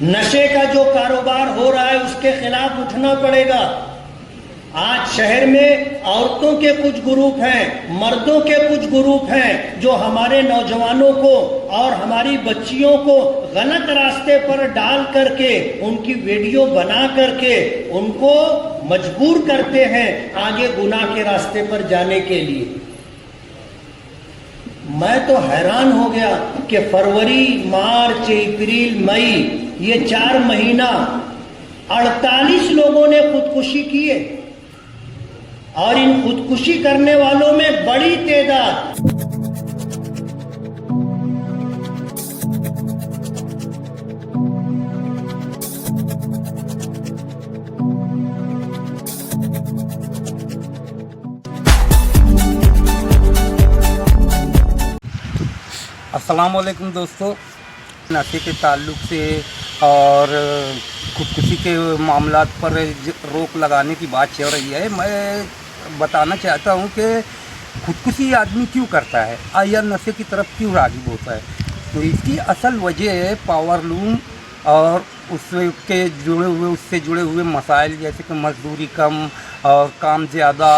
नशे का जो कारोबार हो रहा है उसके खिलाफ उठना पड़ेगा। आज शहर में औरतों के कुछ ग्रुप हैं, मर्दों के कुछ ग्रुप हैं जो हमारे नौजवानों को और हमारी बच्चियों को गलत रास्ते पर डाल करके उनकी वीडियो बना करके उनको मजबूर करते हैं आगे गुनाह के रास्ते पर जाने के लिए। मैं तो हैरान हो गया कि फरवरी, मार्च, अप्रैल, मई ये 4 महीना 48 लोगों ने खुदकुशी की है और इन खुदकुशी करने वालों में बड़ी तादाद अस्सलाम वालेकुम दोस्तों। नशे के ताल्लुक़ से और खुदकुशी के मामलात पर रोक लगाने की बात चल रही है। मैं बताना चाहता हूं कि खुदकुशी आदमी क्यों करता है या नशे की तरफ क्यों राग़िब होता है। तो इसकी असल वजह पावर लूम और उससे जुड़े हुए मसाइल जैसे कि मजदूरी कम और काम ज़्यादा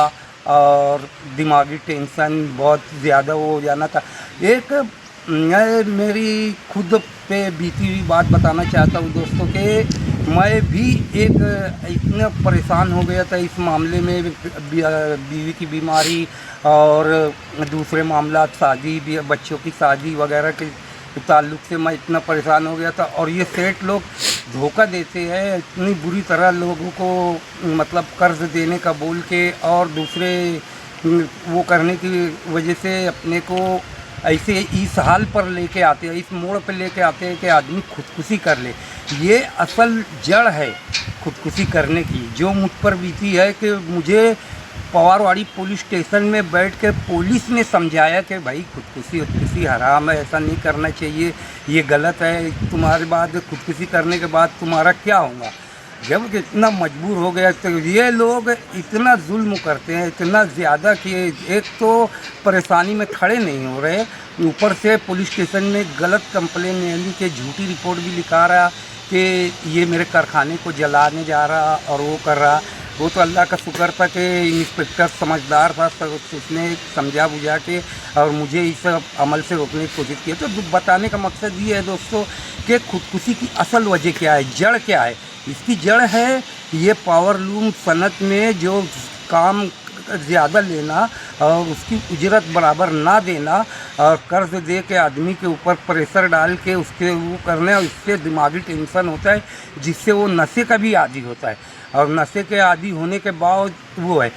और दिमागी टेंशन बहुत ज़्यादा हो जाना था। एक मैं मेरी खुद पे बीती हुई बात बताना चाहता हूँ दोस्तों कि मैं भी एक इतना परेशान हो गया था इस मामले में, बीवी की बीमारी और दूसरे मामला शादी, बच्चों की शादी वगैरह के ताल्लुक़ से मैं इतना परेशान हो गया था। और ये सेठ लोग धोखा देते हैं इतनी बुरी तरह लोगों को, मतलब कर्ज़ देने का बोल के और दूसरे वो करने की वजह से अपने को ऐसे इस हाल पर लेके आते हैं, इस मोड़ पर लेके आते हैं कि आदमी खुदकुशी कर ले। ये असल जड़ है खुदकुशी करने की जो मुझ पर बीती है कि मुझे पवारवाड़ी पुलिस स्टेशन में बैठ कर पुलिस ने समझाया कि भाई खुदकुशी हराम है, ऐसा नहीं करना चाहिए, ये गलत है, तुम्हारे बाद खुदकुशी करने के बाद तुम्हारा क्या होगा। जब इतना मजबूर हो गया तो ये लोग इतना जुल्म करते हैं, इतना ज़्यादा कि एक तो परेशानी में खड़े नहीं हो रहे, ऊपर से पुलिस स्टेशन में गलत कंप्लेन यानी कि झूठी रिपोर्ट भी लिखा रहा कि ये मेरे कारखाने को जलाने जा रहा और वो कर रहा। वो तो अल्लाह का शुक्र था कि इंस्पेक्टर समझदार था, तो उसने समझा बुझा के और मुझे इस अमल से रोकने की कोशिश की। तो बताने का मकसद ये है दोस्तों कि खुदकुशी की असल वजह क्या है, जड़ क्या है। इसकी जड़ है ये पावर लूम सनत में जो काम ज़्यादा लेना और उसकी उजरत बराबर ना देना और कर्ज़ दे के आदमी के ऊपर प्रेशर डाल के उसके वो करने, और इससे दिमागी टेंशन होता है जिससे वो नशे का भी आदी होता है और नशे के आदी होने के बाद वो है।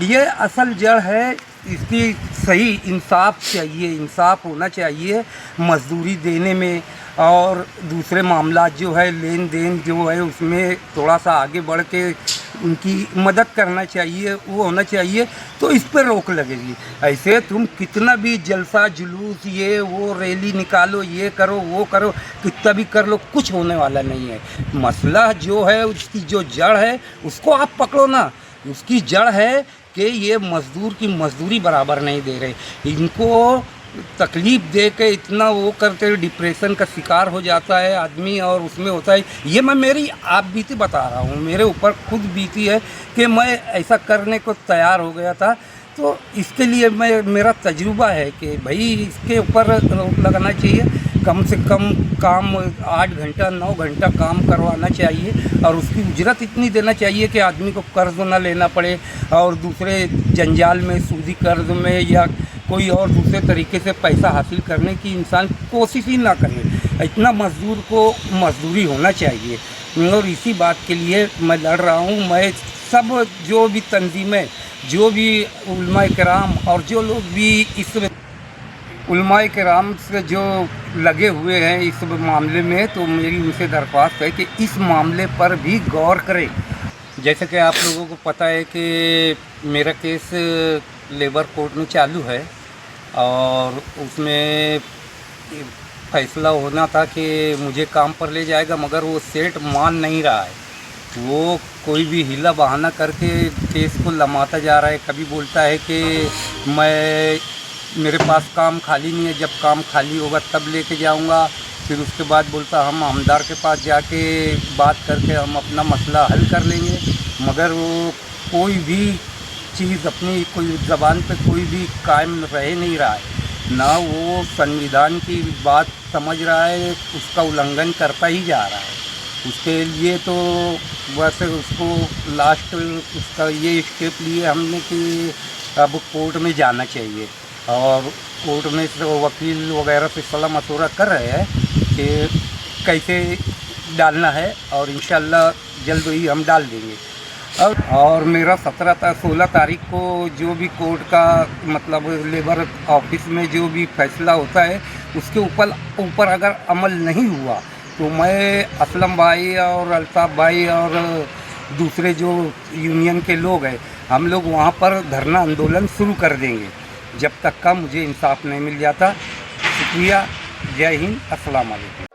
ये असल जड़ है। इसकी सही इंसाफ चाहिए, इंसाफ होना चाहिए मजदूरी देने में और दूसरे मामला जो है लेन देन जो है उसमें थोड़ा सा आगे बढ़ के उनकी मदद करना चाहिए, वो होना चाहिए। तो इस पर रोक लगेगी। ऐसे तुम कितना भी जलसा जुलूस ये वो रैली निकालो, ये करो वो करो, कितना भी कर लो, कुछ होने वाला नहीं है। मसला जो है उसकी जो जड़ है उसको आप पकड़ो ना। उसकी जड़ है कि ये मज़दूर की मज़दूरी बराबर नहीं दे रहे, इनको तकलीफ़ दे के इतना वो करते डिप्रेशन का शिकार हो जाता है आदमी और उसमें होता है। ये मैं मेरी आप बीती बता रहा हूँ, मेरे ऊपर खुद बीती है कि मैं ऐसा करने को तैयार हो गया था। तो इसके लिए मेरा तजुर्बा है कि भाई इसके ऊपर रोक लगाना चाहिए। कम से कम काम 8 घंटा 9 घंटा काम करवाना चाहिए और उसकी उजरत इतनी देना चाहिए कि आदमी को कर्ज़ ना लेना पड़े और दूसरे जंजाल में, सूदी कर्ज़ में या कोई और दूसरे तरीके से पैसा हासिल करने की इंसान कोशिश ही ना करे। इतना मज़दूर को मज़दूरी होना चाहिए और इसी बात के लिए मैं लड़ रहा हूँ। मैं सब जो भी तंजीमें, जो भी उलमाए किराम और जो लोग भी इस उलमाए किराम से जो लगे हुए हैं इस मामले में, तो मेरी उनसे दरख्वास्त है कि इस मामले पर भी गौर करें। जैसे कि आप लोगों को पता है कि मेरा केस लेबर कोर्ट में चालू है और उसमें फैसला होना था कि मुझे काम पर ले जाएगा, मगर वो सेठ मान नहीं रहा है। वो कोई भी हीला बहाना करके केस को लमाता जा रहा है। कभी बोलता है कि मेरे पास काम खाली नहीं है, जब काम खाली होगा तब लेके जाऊंगा। फिर उसके बाद बोलता हम आमदार के पास जाके बात करके हम अपना मसला हल कर लेंगे, मगर वो कोई भी चीज़ अपनी कोई ज़बान पे कोई भी कायम रह नहीं रहा है, ना वो संविधान की बात समझ रहा है, उसका उल्लंघन करता ही जा रहा है। उसके लिए तो वैसे उसको लास्ट उसका ये स्टेप लिए हमने कि अब कोर्ट में जाना चाहिए, और कोर्ट में से वकील वगैरह से सलाह मशवरा कर रहे हैं कि कैसे डालना है, और इंशाल्लाह जल्द ही हम डाल देंगे। और मेरा 16 तारीख को जो भी कोर्ट का मतलब लेबर ऑफिस में जो भी फैसला होता है उसके ऊपर अगर अमल नहीं हुआ तो मैं असलम भाई और अल्ताफ़ भाई और दूसरे जो यूनियन के लोग हैं, हम लोग वहाँ पर धरना आंदोलन शुरू कर देंगे जब तक का मुझे इंसाफ नहीं मिल जाता। शुक्रिया, जय हिंद, अस्सलाम वालेकुम।